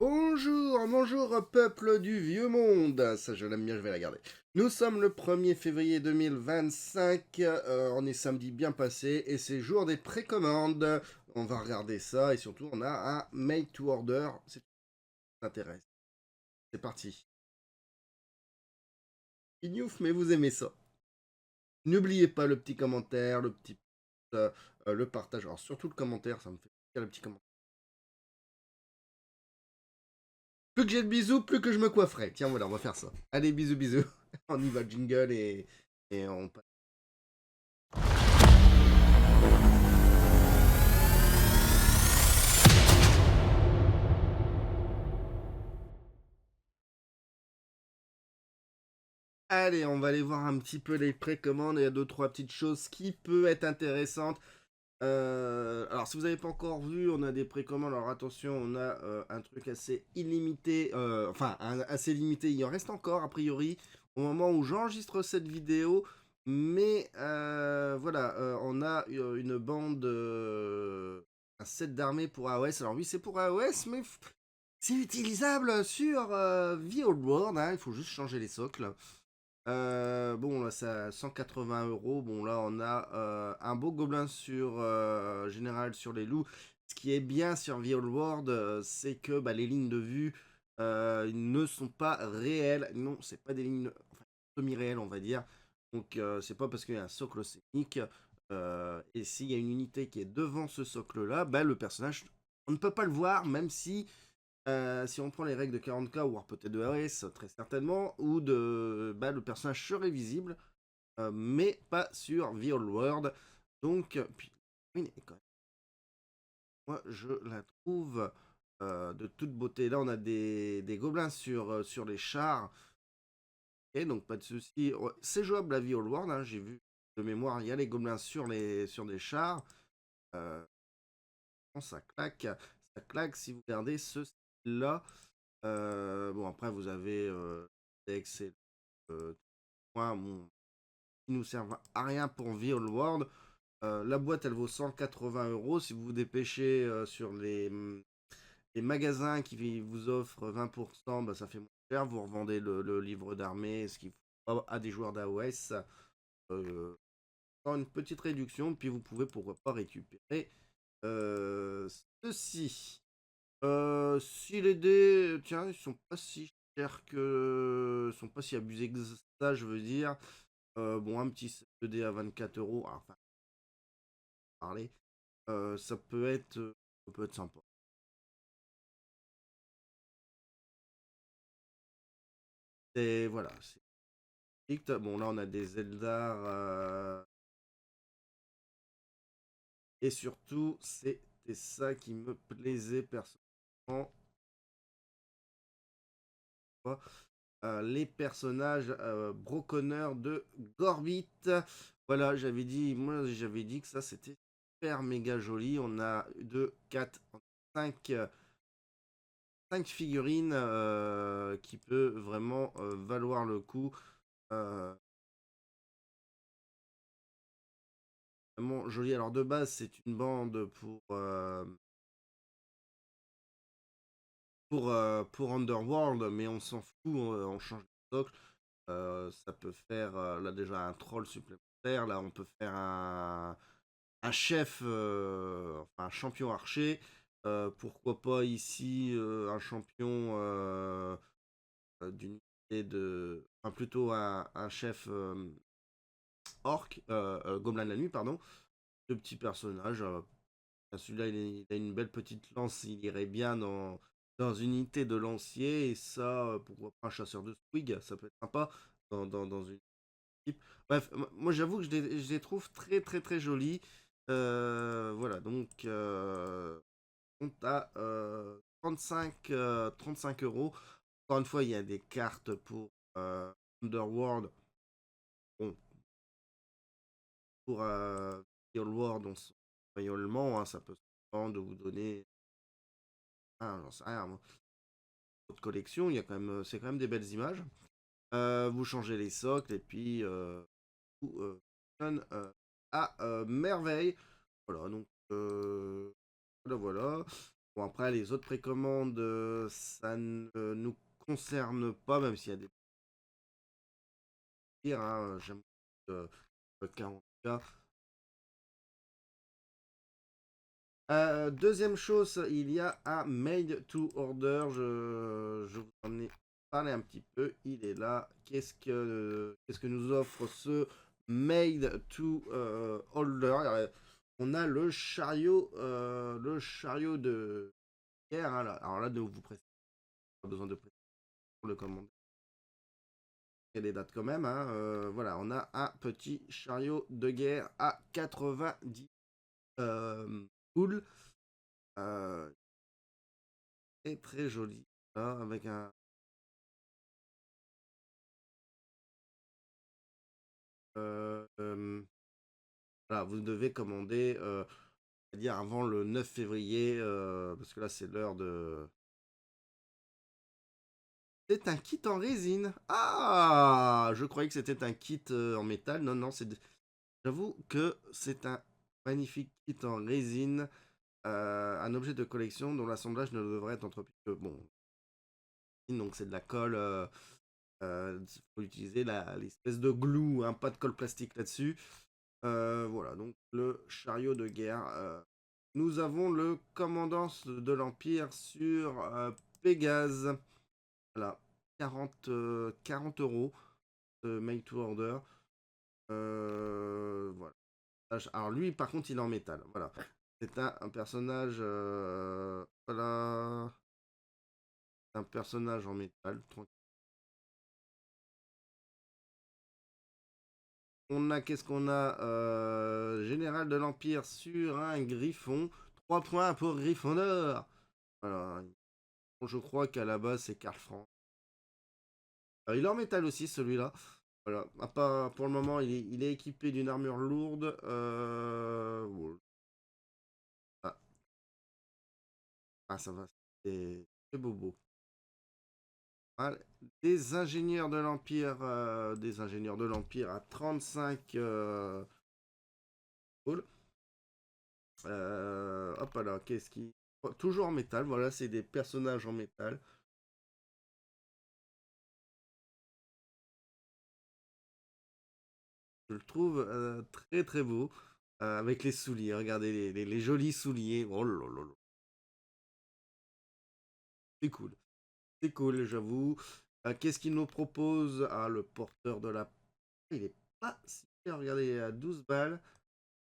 Bonjour, bonjour peuple du vieux monde. Ça je l'aime bien, je vais la garder. Nous sommes le 1er février 2025, on est samedi bien passé et c'est jour des précommandes. On va regarder ça et surtout on a un make to order, c'est tout qui m'intéresse. C'est parti. Ignouf, mais vous aimez ça. N'oubliez pas le petit commentaire, le petit euh, le partage. Alors surtout le commentaire, ça me fait plaisir le petit commentaire. Plus que j'ai de bisous, plus que je me coifferai. Tiens voilà, on va faire ça. Allez, bisous bisous. On y va, jingle et on passe. Allez, on va aller voir un petit peu les précommandes. Il y a deux, trois petites choses qui peuvent être intéressantes. Alors, si vous n'avez pas encore vu, on a des précommandes. Alors, attention, on a un truc assez illimité. Assez limité. Il en reste encore, a priori, au moment où j'enregistre cette vidéo. Mais voilà, on a une bande, un set d'armée pour AOS. Alors, oui, c'est pour AOS, mais c'est utilisable sur The Old World. Hein. Il faut juste changer les socles. Bon, là, c'est à 180 €. Bon, là, on a un beau gobelin sur général sur les loups. Ce qui est bien sur The Old World, c'est que bah, les lignes de vue ne sont pas réelles. Non, c'est pas des lignes enfin, semi-réelles, on va dire. Donc, c'est pas parce qu'il y a un socle scénique. Et s'il y a une unité qui est devant ce socle-là, bah, le personnage, on ne peut pas le voir, même si on prend les règles de 40K, ou alors peut-être de AOS, très certainement, ou de bah, le personnage serait visible, mais pas sur The Old World. Donc, puis, oui, quand même, moi je la trouve de toute beauté. Là, on a des gobelins sur les chars, et donc pas de souci. Ouais, c'est jouable à The Old World, hein, j'ai vu de mémoire, il y a les gobelins sur des chars. Euh, ça claque si vous regardez ce style-là. Bon, après, vous avez Dex et points bon, qui nous servent à rien pour The Old World. La boîte, elle vaut 180 €. Si vous vous dépêchez sur les magasins qui vous offrent 20%, bah, ça fait moins cher. Vous revendez le livre d'armée, ce qui faut à des joueurs d'AOS. Euh, une petite réduction, puis vous pouvez pourquoi pas récupérer euh, ceci. Si les dés, tiens, ils sont pas si chers que. Ils sont pas si abusés que ça, je veux dire. Bon, un petit set de dés à 24 €, enfin, parler, ça peut être sympa. Et voilà, c'est strict. Bon, là, on a des Eldar. Et surtout, c'était ça qui me plaisait personnellement. Les personnages broconneurs de Gorbit. Voilà, moi j'avais dit que ça c'était super méga joli. On a 2, 4, 5, 5 figurines qui peut vraiment valoir le coup. Euh, Vraiment joli. Alors de base, c'est une bande pour Underworld, mais on s'en fout, on change de socle. Ça peut faire là déjà un troll supplémentaire. Là, on peut faire un chef, enfin un champion archer. Pourquoi pas ici un champion d'unité de. Enfin, plutôt un chef orc, gobelin de la nuit, pardon. Deux petits personnages. Celui-là, il a une belle petite lance, il irait bien dans une unité de lancier. Et ça, pourquoi pas un chasseur de Squig, ça peut être sympa dans une équipe. Bref, moi j'avoue que je les trouve très très très jolis. Voilà, donc on a 35 €. Encore une fois, il y a des cartes pour Underworld. Bon, pour Real World, on se rayonnement, hein, ça peut de vous donner, j'en sais rien, moi, votre collection. Il y a quand même, c'est quand même des belles images. Vous changez les socles et puis tout fonctionne à merveille. Voilà, donc voilà, voilà. Bon, après, les autres précommandes, ça ne nous concerne pas, même s'il y a des pires, hein, j'aime euh, le 40K. Deuxième chose, il y a un made to order. Je vous en ai parlé un petit peu. Il est là. Qu'est-ce que nous offre ce made to order? On a le chariot de guerre, hein, là. Alors là, ne vous pressez pas, besoin de préciser pour le commander. Il y a des dates quand même, hein. Voilà, on a un petit chariot de guerre à 90 poules. Euh, et très joli. Là, avec un. Voilà, vous devez commander, c'est-à-dire avant le 9 février, parce que là, c'est l'heure de. C'est un kit en résine. Ah, je croyais que c'était un kit en métal. Non, non, c'est. J'avoue que c'est un magnifique kit en résine, un objet de collection dont l'assemblage ne devrait être entrepris que bon. Donc c'est de la colle. Il faut utiliser l'espèce de glue, hein, pas de colle plastique là-dessus. Voilà, donc le chariot de guerre. Nous avons le commandant de l'Empire sur Pégase. Voilà, 40 euros de make to order. Voilà. Alors lui, par contre, il est en métal. Voilà. C'est un personnage. Voilà. Un personnage en métal. On a, qu'est-ce qu'on a? Général de l'Empire sur un griffon. 3 points pour Gryffondor. Voilà. Je crois qu'à la base, c'est Karl Franz. Il est en métal aussi, celui-là. Voilà. Pour le moment, il est équipé d'une armure lourde. Bon. Ah, ça va. C'est bobo. Voilà. Des ingénieurs de l'Empire à 35 balles. Hop là, qu'est-ce qui. Oh, toujours en métal, voilà, c'est des personnages en métal. Je le trouve très très beau. Avec les souliers, regardez les jolis souliers. Oh là là là. C'est cool. C'est cool, j'avoue. Qu'est-ce qu'il nous propose? Ah, le porteur de la. Il est pas si cher, regardez, il est à 12 balles.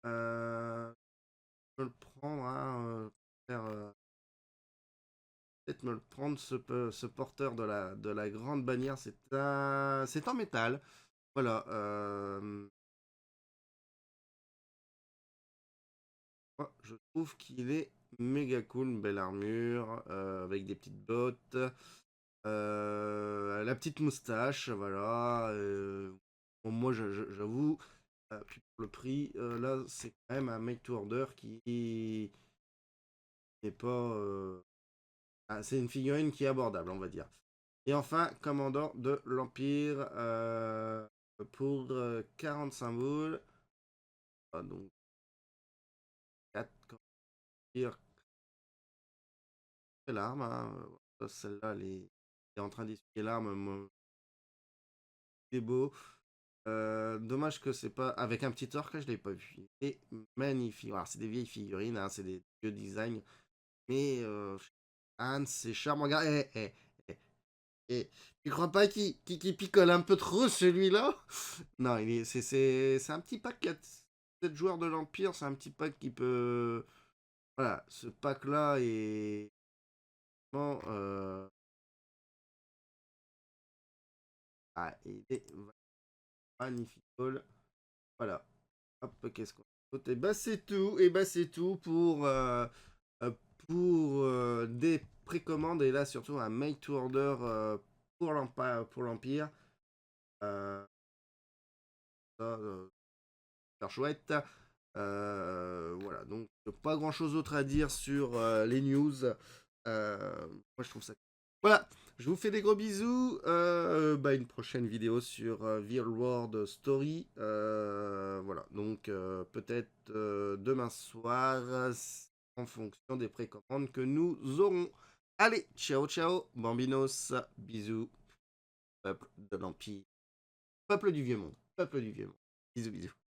Je peux le prendre, hein, peut-être me le prendre, ce porteur de la grande bannière. C'est en métal. Voilà. Je trouve qu'il est méga cool, une belle armure, avec des petites bottes, la petite moustache, voilà. Bon, moi, j'avoue, puis pour le prix, là, c'est quand même un make to order qui n'est pas. C'est une figurine qui est abordable, on va dire. Et enfin, commandant de l'Empire pour 45 boules. Ah, donc, 4 l'arme, hein. Celle-là, elle est en train d'essuyer l'arme. C'est beau. Dommage que c'est pas. Avec un petit orc, là, je l'ai pas vu. C'est magnifique. Alors, c'est des vieilles figurines, hein, c'est des vieux designs. Mais Anne, c'est charmant. Regarde, tu crois pas qu'il picole un peu trop celui-là? Non, c'est un petit pack. 7 joueurs de l'Empire, c'est un petit pack qui peut. Voilà, ce pack-là est. Bon, il est magnifique. Voilà. Hop, qu'est-ce qu'on a d'autre? Et bah c'est tout. Et bah c'est tout euh, des précommandes. Et là surtout un make to order pour l'Empire. Euh, ça, super chouette. Voilà, donc pas grand chose d'autre à dire sur les news. Moi je trouve ça. Voilà, je vous fais des gros bisous. Une prochaine vidéo sur Real World Story. Voilà, donc peut-être demain soir. en fonction des précommandes que nous aurons. Allez, ciao ciao, bambinos, bisous, peuple de l'Empire, peuple du vieux monde, bisous bisous.